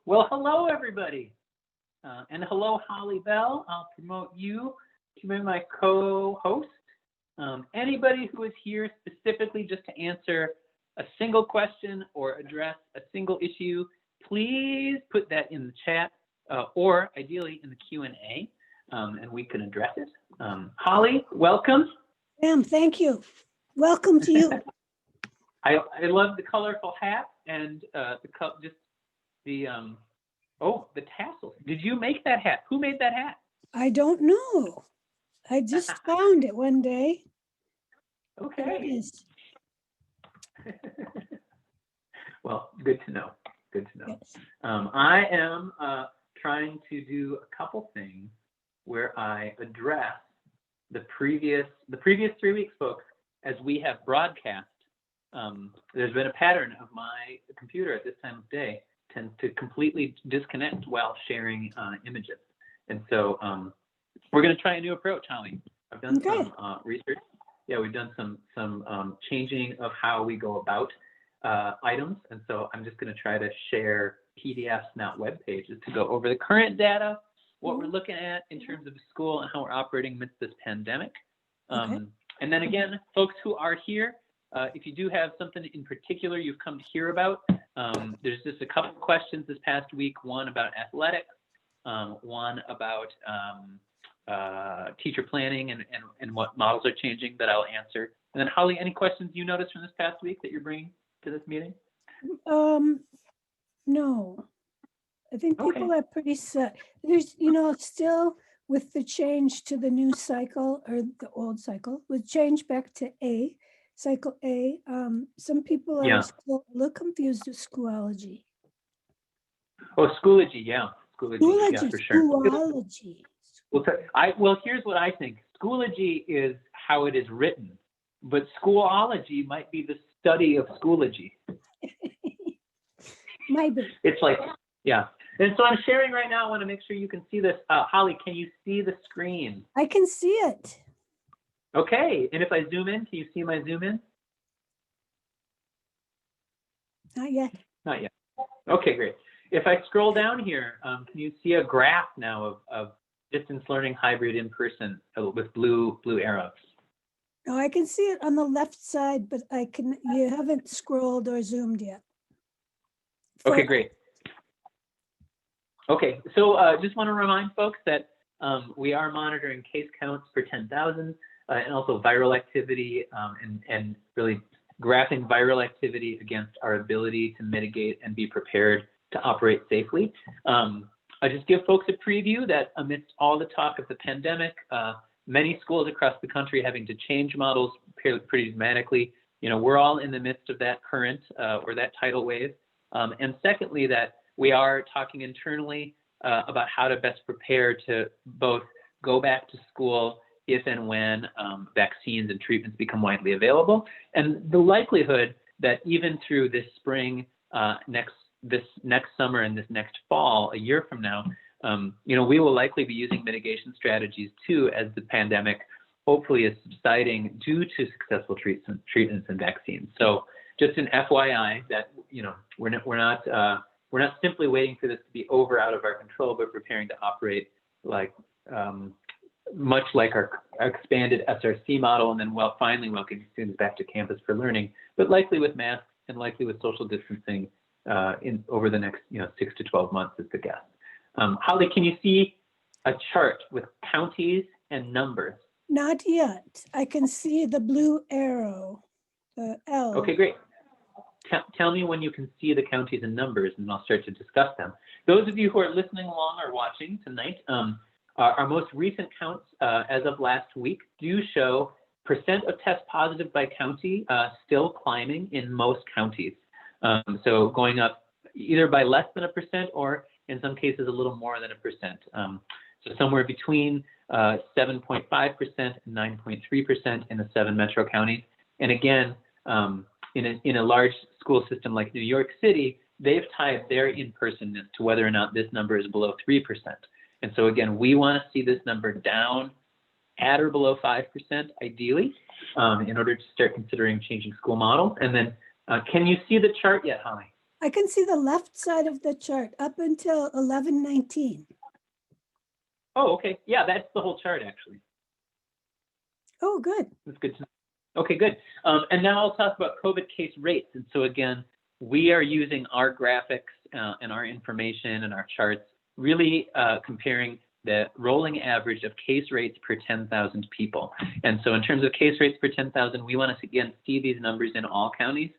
Well, hello, everybody. And hello, Holly Bell. I'll promote you to be my co-host. Anybody who is here specifically just to answer a single question or address a single issue, please put that in the chat or ideally in the Q&A, and we can address it. Holly, welcome. Sam, thank you. Welcome to you. I love the colorful hat and the tassels. Did you make that hat? Who made that hat? I don't know. I just found it one day. Okay. Well, good to know. Good to know. Yes. I am trying to do a couple things where I address the previous 3 weeks, folks, as we have broadcast. There's been a pattern of my computer at this time of day tends to completely disconnect while sharing images. And so we're going to try a new approach, Holly. I've done some research. Yeah, we've done some changing of how we go about items. And so I'm just going to try to share PDFs, not web pages, to go over the current data, what we're looking at in terms of the school and how we're operating amidst this pandemic. And then again, folks who are here, if you do have something in particular you've come to hear about, there's just a couple of questions this past week, one about athletics, one about teacher planning and what models are changing that I'll answer. And then Holly, any questions you noticed from this past week that you're bringing to this meeting? No, I think people are pretty set. There's, still with the change to the new cycle or the old cycle, with change back to cycle A, some people are still a little confused with Schoology. Oh, Schoology, yeah. Schoology, yeah, for sure. Schoology. Well, here's what I think. Schoology is how it is written, but Schoology might be the study of Schoology. Might be. It's like, yeah. And so I'm sharing right now. I want to make sure you can see this. Holly, can you see the screen? I can see it. Okay. And if I zoom in, can you see my zoom in? Not yet. Not yet. Okay, great. If I scroll down here, can you see a graph now of distance learning hybrid in person with blue arrows? No, I can see it on the left side, but you haven't scrolled or zoomed yet. Okay, great. Okay, so just want to remind folks that we are monitoring case counts per 10,000 and also viral activity and really graphing viral activity against our ability to mitigate and be prepared to operate safely. I just give folks a preview that amidst all the talk of the pandemic, many schools across the country having to change models pretty dramatically. We're all in the midst of that current or that tidal wave. And secondly, that we are talking internally about how to best prepare to both go back to school if and when vaccines and treatments become widely available, and the likelihood that even through this spring, this next summer and this next fall, a year from now, we will likely be using mitigation strategies too as the pandemic hopefully is subsiding due to successful treatments and vaccines. So just an FYI that we're not simply waiting for this to be over out of our control, but preparing to operate like much like our expanded SRC model, and then finally welcoming students back to campus for learning, but likely with masks and likely with social distancing over the next 6 to 12 months is the guess. Holly, can you see a chart with counties and numbers? Not yet. I can see the blue arrow, the L. Okay, great. Tell me when you can see the counties and numbers, and I'll start to discuss them. Those of you who are listening along or watching tonight, our most recent counts as of last week do show percent of test positive by county still climbing in most counties. So going up either by less than 1% or in some cases a little more than 1%. So somewhere between 7.5% and 9.3% in the 7 metro counties. And again, in a large school system like New York City, they've tied their in-personness to whether or not this number is below 3%. And so again, we want to see this number down at or below 5%, ideally, in order to start considering changing school models. And then, can you see the chart yet, Holly? I can see the left side of the chart up until 11:19. Oh, okay. Yeah, that's the whole chart actually. Oh, good. That's good to know. Okay, good. And now I'll talk about COVID case rates. And so again, we are using our graphics and our information and our charts, really comparing the rolling average of case rates per 10,000 people. And so in terms of case rates per 10,000, we want to again see these numbers in all counties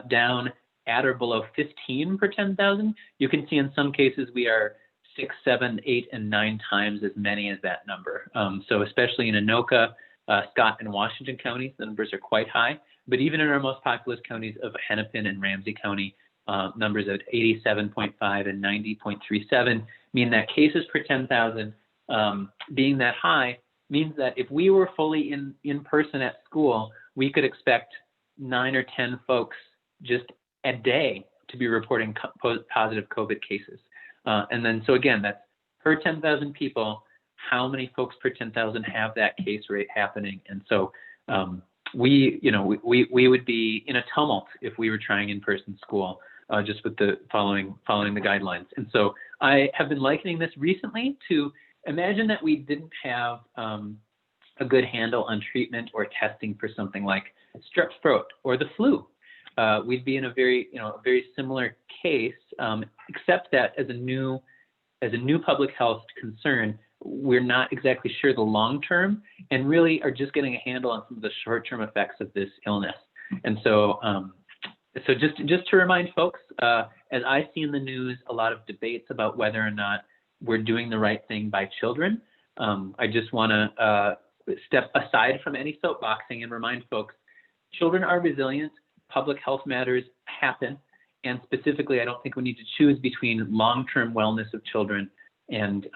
down at or below 15 per 10,000. You can see in some cases we are 6, 7, 8, and 9 times as many as that number. So especially in Anoka, Scott, and Washington counties, the numbers are quite high. But even in our most populous counties of Hennepin and Ramsey County, numbers at 87.5 and 90.37 mean that cases per 10,000 being that high means that if we were fully in person at school, we could expect 9 or 10 folks just a day to be reporting positive COVID cases. And then, so again, that's per 10,000 people, how many folks per 10,000 have that case rate happening? And so we would be in a tumult if we were trying in-person school, just with the following the guidelines. And so I have been likening this recently to imagine that we didn't have a good handle on treatment or testing for something like strep throat or the flu. We'd be in a very similar case, except that as a new public health concern, we're not exactly sure the long term, and really are just getting a handle on some of the short term effects of this illness. And so, just to remind folks, as I see in the news, a lot of debates about whether or not we're doing the right thing by children. I just want to step aside from any soapboxing and remind folks, children are resilient. Public health matters happen, and specifically, I don't think we need to choose between long-term wellness of children and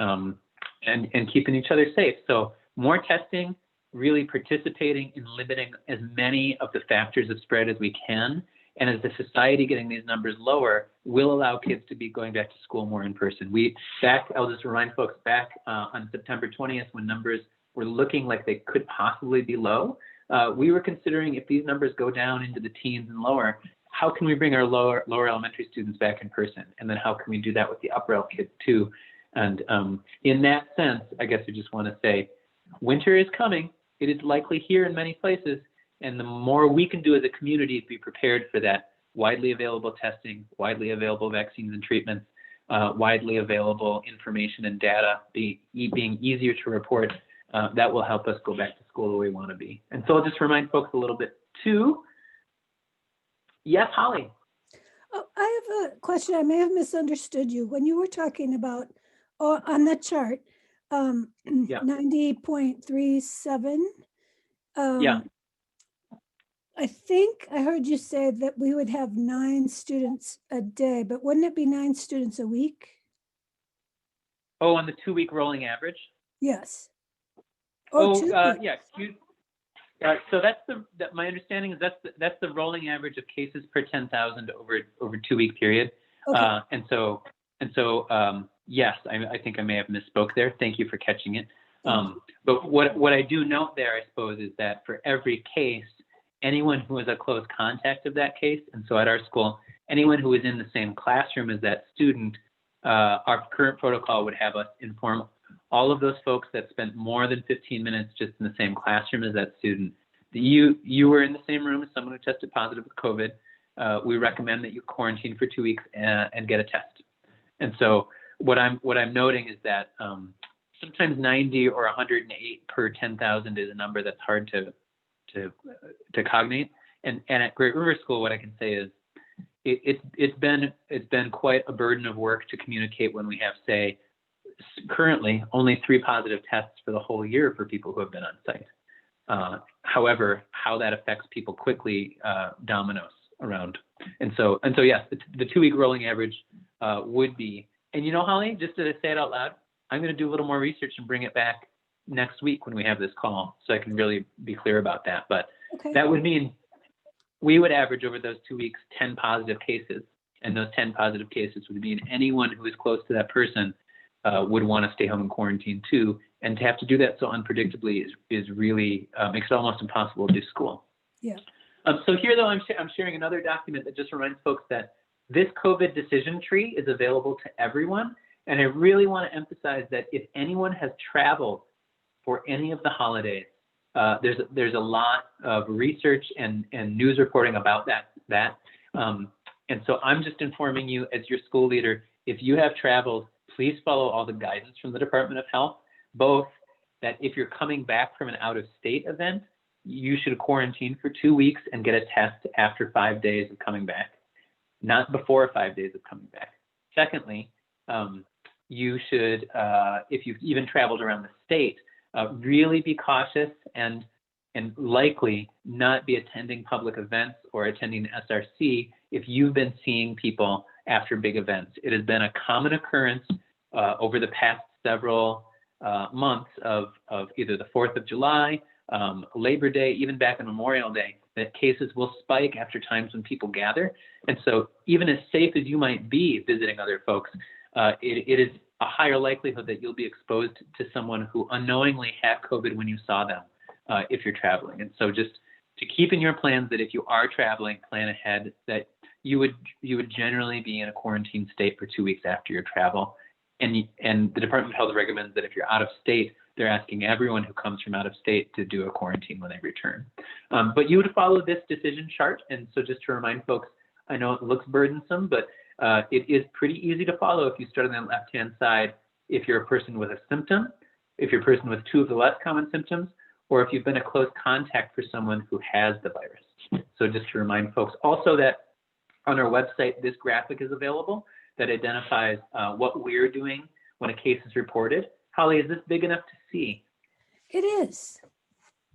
keeping each other safe. So more testing, really participating in limiting as many of the factors of spread as we can, and as the society getting these numbers lower will allow kids to be going back to school more in person. I'll just remind folks, back on September 20th, when numbers were looking like they could possibly be low, we were considering, if these numbers go down into the teens and lower, how can we bring our lower elementary students back in person? And then how can we do that with the upper L kids too? And in that sense, I guess I just want to say, winter is coming. It is likely here in many places. And the more we can do as a community to be prepared for that, widely available testing, widely available vaccines and treatments, widely available information and data being easier to report, that will help us go back to school the way we want to be. And so I'll just remind folks a little bit too. Yes, Holly. Oh, I have a question. I may have misunderstood you. When you were talking about on the chart, 90.37. Yeah. I think I heard you say that we would have 9 students a day, but wouldn't it be 9 students a week? Oh, on the 2-week rolling average? Yes. Yeah. So my understanding is that's the rolling average of cases per 10,000 over 2-week period. Okay. And so yes, I think I may have misspoke there. Thank you for catching it. But what I do note there, I suppose, is that for every case, anyone who is a close contact of that case, and so at our school, anyone who is in the same classroom as that student, our current protocol would have us inform all of those folks that spent more than 15 minutes just in the same classroom as that student. You were in the same room as someone who tested positive with COVID. We recommend that you quarantine for 2 weeks and get a test. And so what I'm noting is that sometimes 90 or 108 per 10,000 is a number that's hard to cognate. And at Great River School, what I can say is it's been quite a burden of work to communicate when we have, say, currently only 3 positive tests for the whole year for people who have been on site. However, how that affects people quickly dominoes around. And so yes, the 2-week rolling average would be, and Holly, just to say it out loud, I'm going to do a little more research and bring it back next week when we have this call, so I can really be clear about that. But Okay. That would mean we would average over those 2 weeks 10 positive cases, and those 10 positive cases would mean anyone who is close to that person would want to stay home in quarantine too. And to have to do that so unpredictably is really makes it almost impossible to do school. Yeah. So here, though, I'm sharing another document that just reminds folks that This COVID decision tree is available to everyone. And I really want to emphasize that if anyone has traveled for any of the holidays, there's a lot of research and news reporting about that. And so I'm just informing you as your school leader, if you have traveled, please follow all the guidance from the Department of Health, both that if you're coming back from an out-of-state event, you should quarantine for 2 weeks and get a test after 5 days of coming back, not before 5 days of coming back. Secondly, you should, if you've even traveled around the state, really be cautious and likely not be attending public events or attending SRC if you've been seeing people after big events. It has been a common occurrence over the past several months of either the 4th of July, Labor Day, even back on Memorial Day, that cases will spike after times when people gather. And so even as safe as you might be visiting other folks, it is a higher likelihood that you'll be exposed to someone who unknowingly had COVID when you saw them if you're traveling. And so just to keep in your plans that if you are traveling, plan ahead that you would generally be in a quarantine state for 2 weeks after your travel. And the Department of Health recommends that if you're out of state, they're asking everyone who comes from out of state to do a quarantine when they return. But you would follow this decision chart. And so just to remind folks, I know it looks burdensome, but it is pretty easy to follow if you start on the left-hand side, if you're a person with a symptom, if you're a person with 2 of the less common symptoms, or if you've been a close contact for someone who has the virus. So just to remind folks also that on our website, this graphic is available that identifies what we're doing when a case is reported. Holly, is this big enough to see? It is.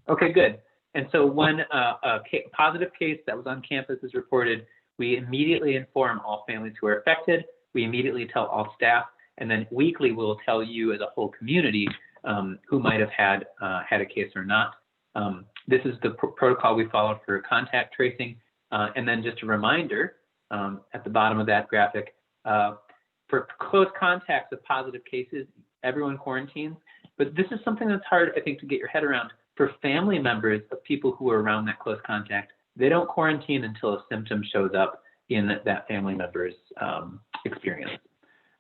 Okay, good. And so when a positive case that was on campus is reported, we immediately inform all families who are affected. We immediately tell all staff, and then weekly we'll tell you as a whole community who might have had a case or not. This is the protocol we followed for contact tracing. And then just a reminder at the bottom of that graphic, for close contacts of positive cases, everyone quarantines. But this is something that's hard, I think, to get your head around. For family members of people who are around that close contact, they don't quarantine until a symptom shows up in that family member's experience.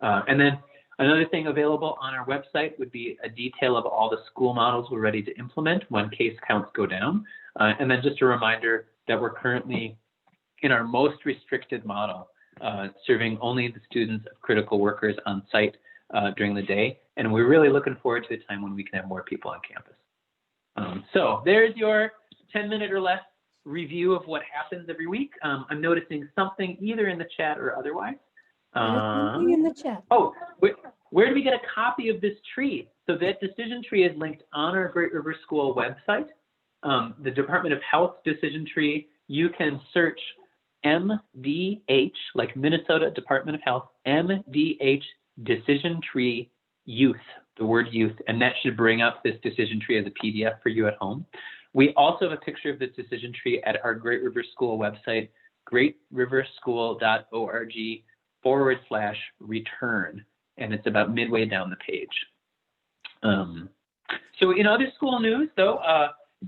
And then another thing available on our website would be a detail of all the school models we're ready to implement when case counts go down. And then just a reminder that we're currently in our most restricted model, serving only the students of critical workers on site during the day. And we're really looking forward to a time when we can have more people on campus. So there's your 10-minute or less review of what happens every week. I'm noticing something either in the chat or otherwise. Something in the chat. Oh, where do we get a copy of this tree? So that decision tree is linked on our Great River School website. The Department of Health decision tree, you can search MDH, like Minnesota Department of Health, MDH decision tree youth, the word youth, and that should bring up this decision tree as a PDF for you at home. We also have a picture of this decision tree at our Great River School website, greatriverschool.org/return, and it's about midway down the page. So in other school news, though,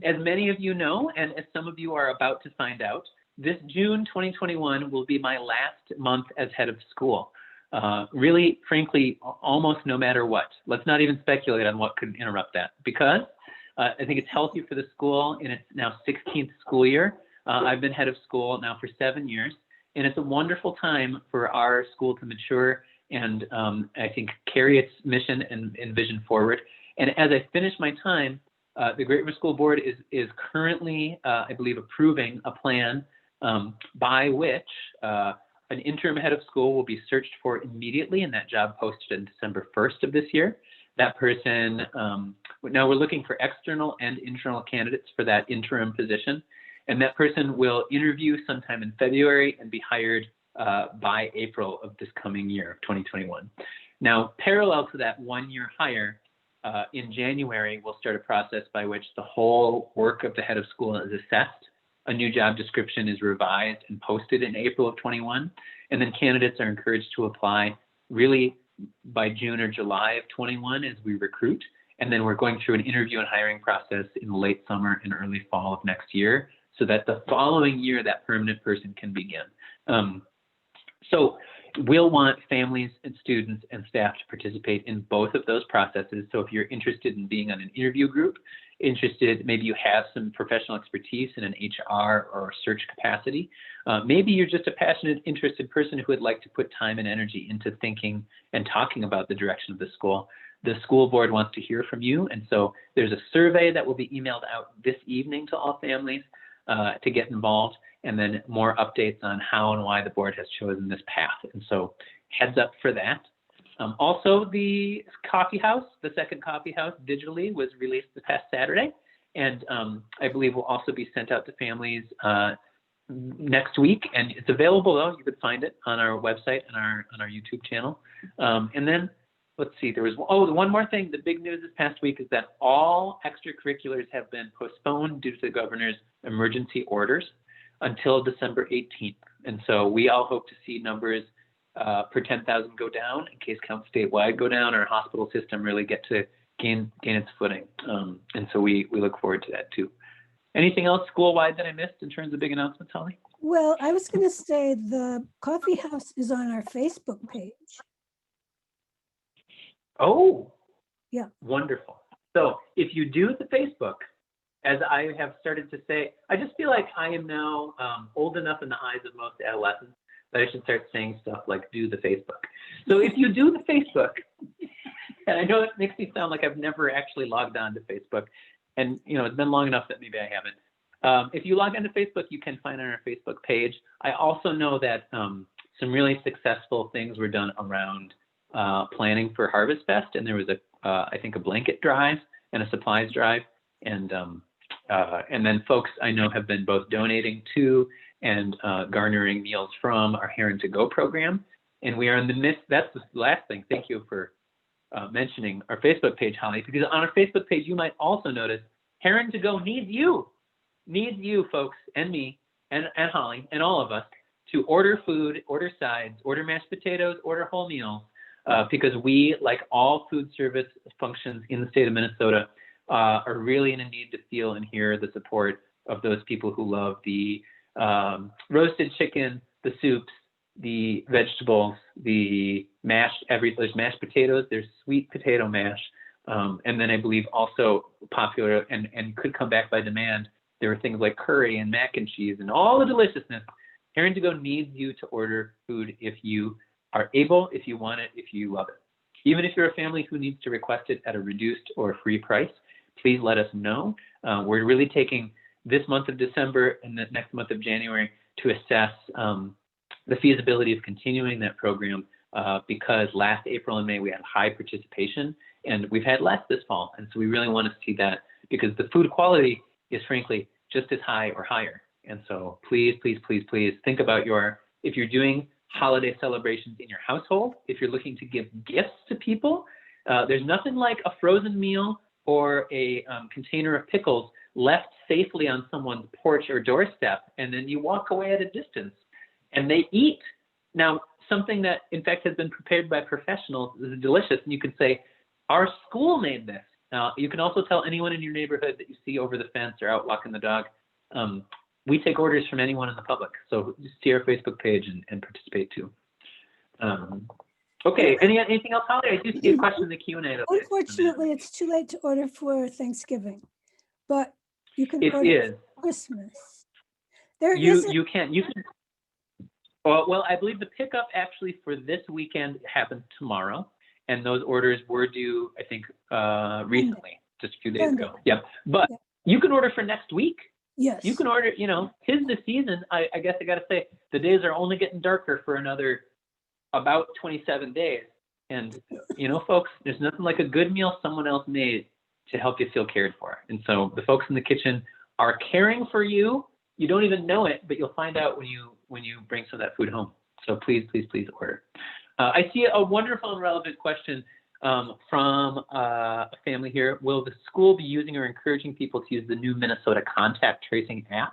as many of you know, and as some of you are about to find out, this June 2021 will be my last month as head of school. Really, frankly, almost no matter what. Let's not even speculate on what could interrupt that, because I think it's healthy for the school in its now 16th school year. I've been head of school now for 7 years, and it's a wonderful time for our school to mature and I think carry its mission and vision forward. And as I finish my time, the Great River School Board is currently, I believe, approving a plan by which an interim head of school will be searched for immediately, and that job posted on December 1st of this year. That person, now we're looking for external and internal candidates for that interim position, and that person will interview sometime in February and be hired by April of this coming year, 2021. Now, parallel to that 1-year hire, in January, we'll start a process by which the whole work of the head of school is assessed. A new job description is revised and posted in April of 21, and then candidates are encouraged to apply really by June or July of 21 as we recruit. And then we're going through an interview and hiring process in the late summer and early fall of next year, so that the following year that permanent person can begin. So we'll want families and students and staff to participate in both of those processes. So if you're interested in being on an interview group, maybe you have some professional expertise in an HR or search capacity. Maybe you're just a passionate, interested person who would like to put time and energy into thinking and talking about the direction of the school. The school board wants to hear from you. And so there's a survey that will be emailed out this evening to all families to get involved, and then more updates on how and why the board has chosen this path. And so heads up for that. Also, the coffee house, the second coffee house digitally was released this past Saturday. And I believe will also be sent out to families next week. And it's available, though. You could find it on our website and on our YouTube channel. And then, let's see, there was, one more thing. The big news this past week is that all extracurriculars have been postponed due to the governor's emergency orders until December 18th. And so we all hope to see numbers per 10,000 go down, in case counts statewide go down, our hospital system really get to gain its footing. And so we look forward to that too. Anything else school-wide that I missed in terms of big announcements, Holly? Well, I was going to say the coffee house is on our Facebook page. Oh, yeah. Wonderful. So if you do the Facebook, as I have started to say, I just feel like I am now old enough in the eyes of most adolescents that I should start saying stuff like do the Facebook. So if you do the Facebook, and I know it makes me sound like I've never actually logged on to Facebook, and it's been long enough that maybe I haven't. If you log onto Facebook, you can find on our Facebook page. I also know that some really successful things were done around planning for Harvest Fest, and there was I think a blanket drive and a supplies drive, and then folks I know have been both donating to and garnering meals from our Heron to Go program. And we are in the midst, that's the last thing. Thank you for mentioning our Facebook page, Holly, because on our Facebook page, you might also notice Heron to Go needs you folks, and me, and Holly, and all of us to order food, order sides, order mashed potatoes, order whole meals, because we, like all food service functions in the state of Minnesota, are really in a need to feel and hear the support of those people who love the roasted chicken, the soups, the vegetables, the there's mashed potatoes, there's sweet potato mash, and then I believe also popular and could come back by demand, there are things like curry and mac and cheese and all the deliciousness. Heron to Go needs you to order food if you are able, if you want it, if you love it. Even if you're a family who needs to request it at a reduced or free price, please let us know. We're really taking this month of December and the next month of January to assess the feasibility of continuing that program because last April and May we had high participation and we've had less this fall. And so we really want to see that because the food quality is frankly just as high or higher. And so please, please, please, please think about if you're doing holiday celebrations in your household, if you're looking to give gifts to people, there's nothing like a frozen meal or a container of pickles left safely on someone's porch or doorstep, and then you walk away at a distance and they eat. Now, something that in fact has been prepared by professionals is delicious, and you can say, our school made this. You can also tell anyone in your neighborhood that you see over the fence or out walking the dog. We take orders from anyone in the public, so just see our Facebook page and participate too. Okay, anything else, Holly? I do see a question in the Q&A. Unfortunately, it's too late to order for Thanksgiving, but you can order for Christmas. You can. Well, I believe the pickup actually for this weekend happens tomorrow, and those orders were due, I think, recently, just a few days ago. Yep. But you can order for next week. Yes. You can order, 'tis the season. I guess I got to say, the days are only getting darker for another about 27 days. And, folks, there's nothing like a good meal someone else made to help you feel cared for. And so the folks in the kitchen are caring for you. You don't even know it, but you'll find out when you bring some of that food home. So please, please, please order. I see a wonderful and relevant question from a family here. Will the school be using or encouraging people to use the new Minnesota contact tracing app?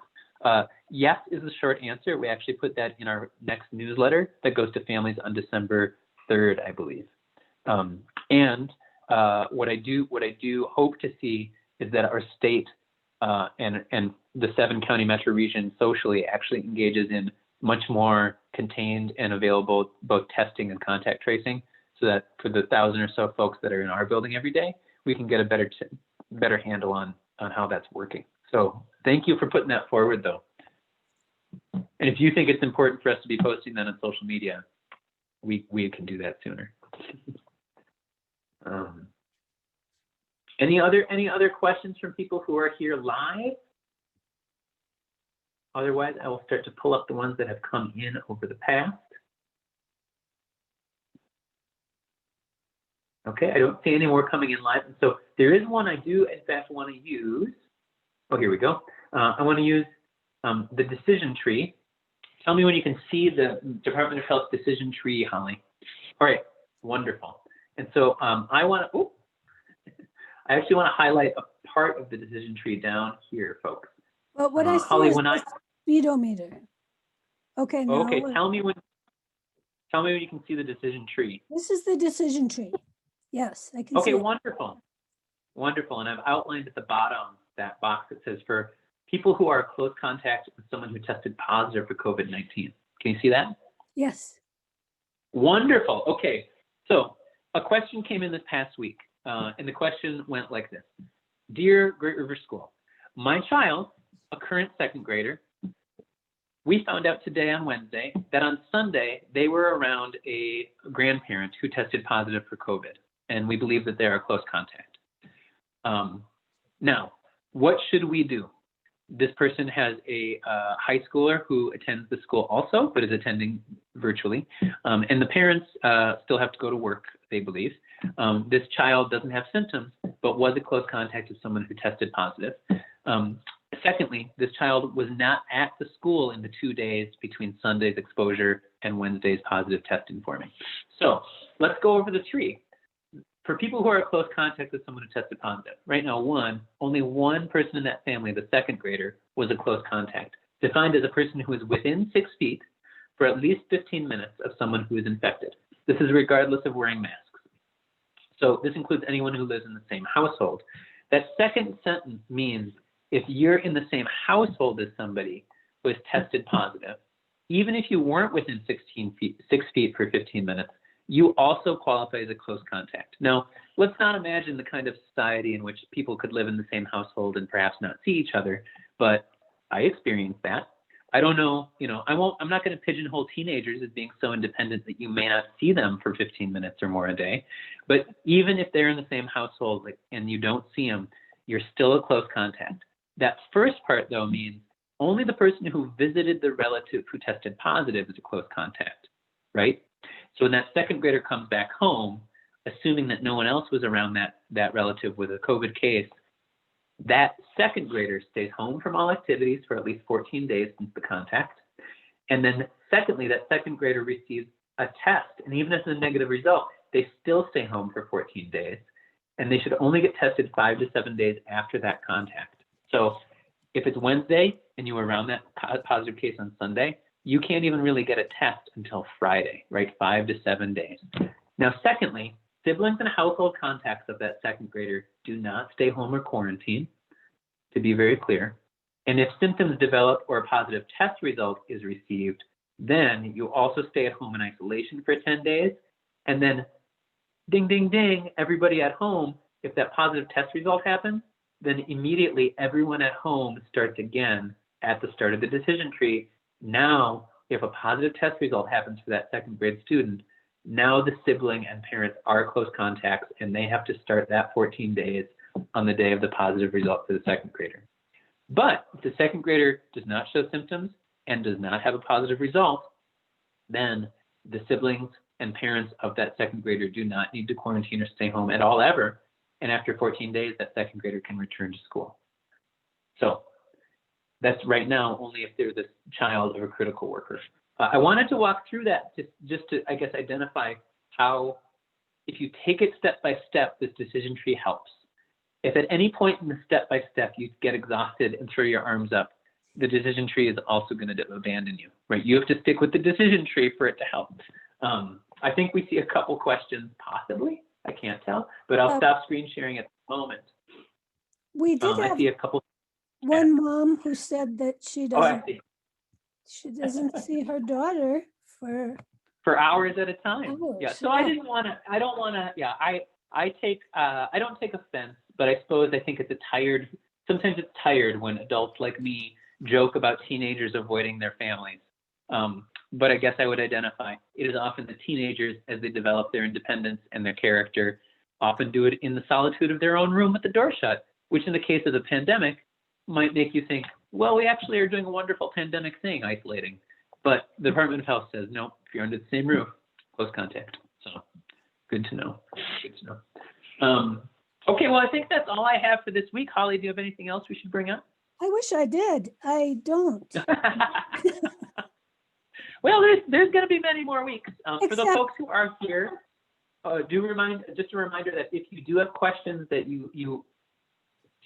Yes is the short answer. We actually put that in our next newsletter that goes to families on December 3rd, I believe. And what I do hope to see is that our state and the 7-county metro region socially actually engages in much more contained and available, both testing and contact tracing, so that for the 1,000 or so folks that are in our building every day, we can get a better handle on how that's working. So thank you for putting that forward, though. And if you think it's important for us to be posting that on social media, we can do that sooner. Any other questions from people who are here live? Otherwise, I will start to pull up the ones that have come in over the past. Okay, I don't see any more coming in live. And so there is one I do, in fact, want to use. Oh, here we go. I want to use the decision tree. Tell me when you can see the Department of Health decision tree, Holly. All right, wonderful. And so I actually want to highlight a part of the decision tree down here, folks. Well, what I see Holly, is the speedometer. Okay, now. Okay, tell me when you can see the decision tree. This is the decision tree. Yes, I can see. Okay, wonderful. Wonderful. And I've outlined at the bottom that box that says for people who are in close contact with someone who tested positive for COVID-19. Can you see that? Yes. Wonderful. Okay. So a question came in this past week, and the question went like this. Dear Great River School, my child, a current second grader, we found out today on Wednesday that on Sunday they were around a grandparent who tested positive for COVID, and we believe that they're a close contact. Now, what should we do? This person has a high schooler who attends the school also, but is attending virtually. And the parents still have to go to work, they believe. This child doesn't have symptoms, but was a close contact of someone who tested positive. Secondly, this child was not at the school in the 2 days between Sunday's exposure and Wednesday's positive testing for me. So let's go over the tree. For people who are in close contact with someone who tested positive, right now, only one person in that family, the second grader, was a close contact, defined as a person who is within 6 feet for at least 15 minutes of someone who is infected. This is regardless of wearing masks. So this includes anyone who lives in the same household. That second sentence means if you're in the same household as somebody who has tested positive, even if you weren't within 6 feet for 15 minutes, you also qualify as a close contact. Now, let's not imagine the kind of society in which people could live in the same household and perhaps not see each other, but I experienced that. I don't know, I'm not going to pigeonhole teenagers as being so independent that you may not see them for 15 minutes or more a day. But even if they're in the same household and you don't see them, you're still a close contact. That first part, though, means only the person who visited the relative who tested positive is a close contact, right? So when that second grader comes back home, assuming that no one else was around that relative with a COVID case, that second grader stays home from all activities for at least 14 days since the contact. And then secondly, that second grader receives a test. And even if it's a negative result, they still stay home for 14 days. And they should only get tested 5 to 7 days after that contact. So if it's Wednesday and you were around that positive case on Sunday, you can't even really get a test until Friday, right? 5 to 7 days. Now, secondly, siblings and household contacts of that second grader do not stay home or quarantine, to be very clear. And if symptoms develop or a positive test result is received, then you also stay at home in isolation for 10 days. And then ding, ding, ding, everybody at home, if that positive test result happens, then immediately everyone at home starts again at the start of the decision tree. Now, if a positive test result happens for that second grade student, now the sibling and parents are close contacts and they have to start that 14 days on the day of the positive result for the second grader. But if the second grader does not show symptoms and does not have a positive result, then the siblings and parents of that second grader do not need to quarantine or stay home at all ever. And after 14 days, that second grader can return to school. So that's right now only if they're the child of a critical worker. I wanted to walk through that just to, I guess, identify how, if you take it step by step, this decision tree helps. If at any point in the step by step you get exhausted and throw your arms up, the decision tree is also going to abandon you, right? You have to stick with the decision tree for it to help. I think we see a couple questions, possibly. I can't tell, but I'll stop screen sharing at the moment. We did I see a couple. one mom who said that she doesn't. Oh, I see. She doesn't see her daughter for For hours at a time. Yeah. hours. So I don't want to, yeah, I don't take offense, but I think sometimes it's tired when adults like me joke about teenagers avoiding their families. But I guess I would identify it is often the teenagers as they develop their independence and their character often do it in the solitude of their own room with the door shut, which in the case of the pandemic might make you think, well, we actually are doing a wonderful pandemic thing, isolating. But the Department of Health says, no, if you're under the same roof, close contact. So good to know. Good to know. Okay, well, I think that's all I have for this week. Holly, do you have anything else we should bring up? I wish I did. I don't. Well, there's going to be many more weeks. For the folks who are here, just a reminder that if you do have questions that you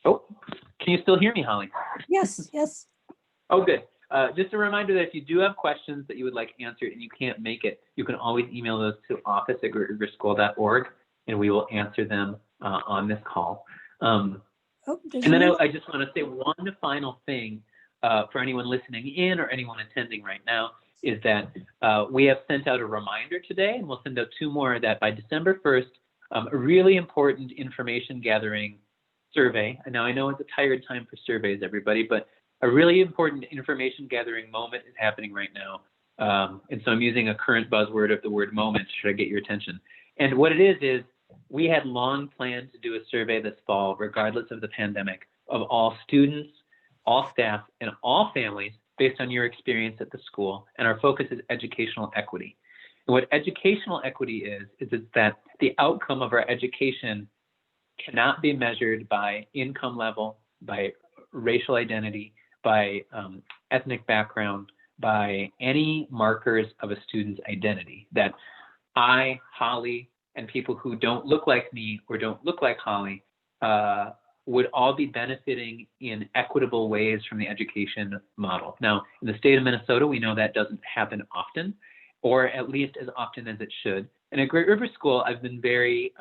oh, can you still hear me, Holly? Yes, yes. Oh, good. Just a reminder that if you do have questions that you would like answered and you can't make it, you can always email those to office@greatriverschool.org, and we will answer them on this call. And then I just want to say one final thing for anyone listening in or anyone attending right now is that we have sent out a reminder today, and we'll send out 2 more, that by December 1st, a really important information gathering survey. And now I know it's a tired time for surveys, everybody, but a really important information gathering moment is happening right now. And so I'm using a current buzzword of the word moment, should I get your attention. And what it is we had long planned to do a survey this fall, regardless of the pandemic, of all students, all staff, and all families based on your experience at the school. And our focus is educational equity. And what educational equity is that the outcome of our education cannot be measured by income level, by racial identity, by ethnic background, by any markers of a student's identity. That I, Holly, and people who don't look like me or don't look like Holly would all be benefiting in equitable ways from the education model. Now, in the state of Minnesota, we know that doesn't happen often, or at least as often as it should. And at Great River School, I've been very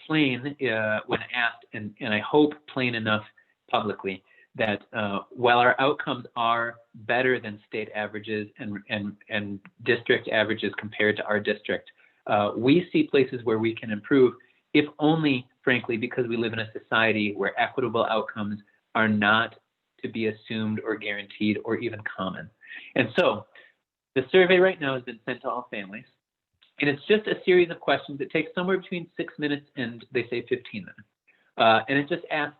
plain when asked, and I hope plain enough publicly, that while our outcomes are better than state averages and district averages compared to our district, we see places where we can improve, if only, frankly, because we live in a society where equitable outcomes are not to be assumed or guaranteed or even common. And so the survey right now has been sent to all families, and it's just a series of questions. It takes somewhere between 6 minutes and they say 15 minutes. And it just asks,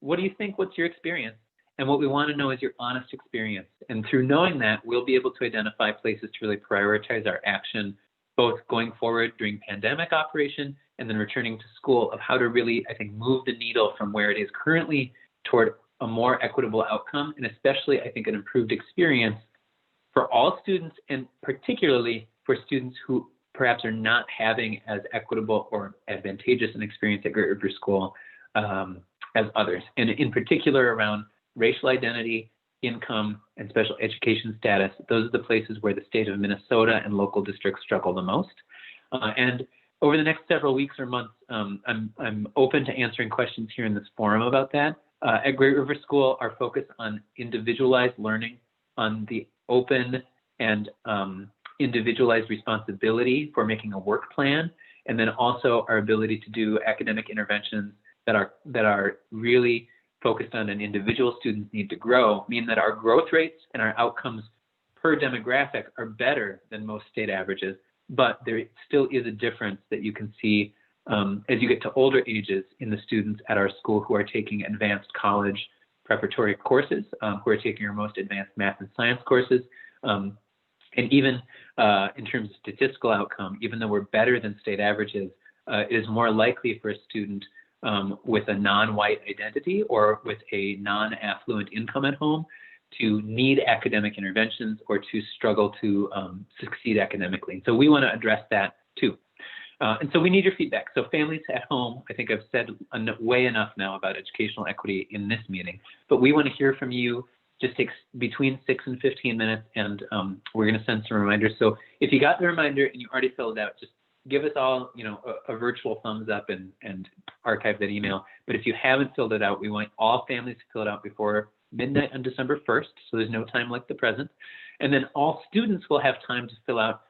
what do you think? What's your experience? And what we want to know is your honest experience. And through knowing that, we'll be able to identify places to really prioritize our action, both going forward during pandemic operation and then returning to school, of how to really, I think, move the needle from where it is currently toward a more equitable outcome, and especially, I think, an improved experience for all students, and particularly for students who perhaps are not having as equitable or advantageous an experience at Great River School as others. And in particular around racial identity, income, and special education status. Those are the places where the state of Minnesota and local districts struggle the most. And over the next several weeks or months, I'm open to answering questions here in this forum about that. At Great River School, our focus on individualized learning, on the open and individualized responsibility for making a work plan, and then also our ability to do academic interventions that are really focused on an individual student's need to grow, mean that our growth rates and our outcomes per demographic are better than most state averages, but there still is a difference that you can see as you get to older ages in the students at our school who are taking advanced college preparatory courses, who are taking our most advanced math and science courses, and even in terms of statistical outcome, even though we're better than state averages, it is more likely for a student with a non-white identity or with a non-affluent income at home to need academic interventions or to struggle to succeed academically. So we want to address that too. And so we need your feedback. So families at home, I think I've said way enough now about educational equity in this meeting, but we want to hear from you. Just takes between 6 and 15 minutes, and we're going to send some reminders. So if you got the reminder and you already filled it out, just give us all, a virtual thumbs up and archive that email. But if you haven't filled it out, we want all families to fill it out before midnight on December 1st, so there's no time like the present. And then all students will have time to fill out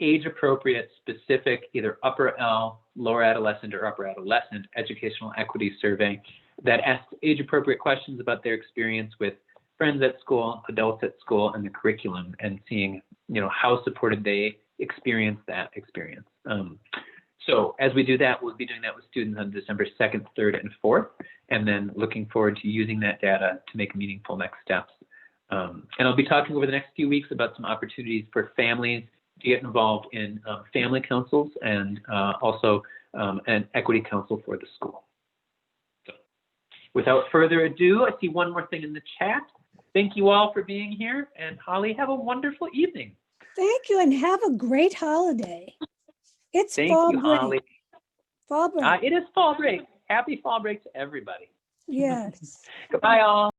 age-appropriate, specific, either upper L, lower adolescent, or upper adolescent educational equity survey that asks age-appropriate questions about their experience with friends at school, adults at school, and the curriculum, and seeing, how supported they experience that experience. So as we do that, we'll be doing that with students on December 2nd, 3rd, and 4th, and then looking forward to using that data to make meaningful next steps. And I'll be talking over the next few weeks about some opportunities for families to get involved in family councils and also an equity council for the school. So without further ado, I see one more thing in the chat. Thank you all for being here, and Holly, have a wonderful evening. Thank you, and have a great holiday. It's Thank fall you, break. Holly. Fall break. It is fall break. Happy fall break to everybody. Yes. Goodbye, all.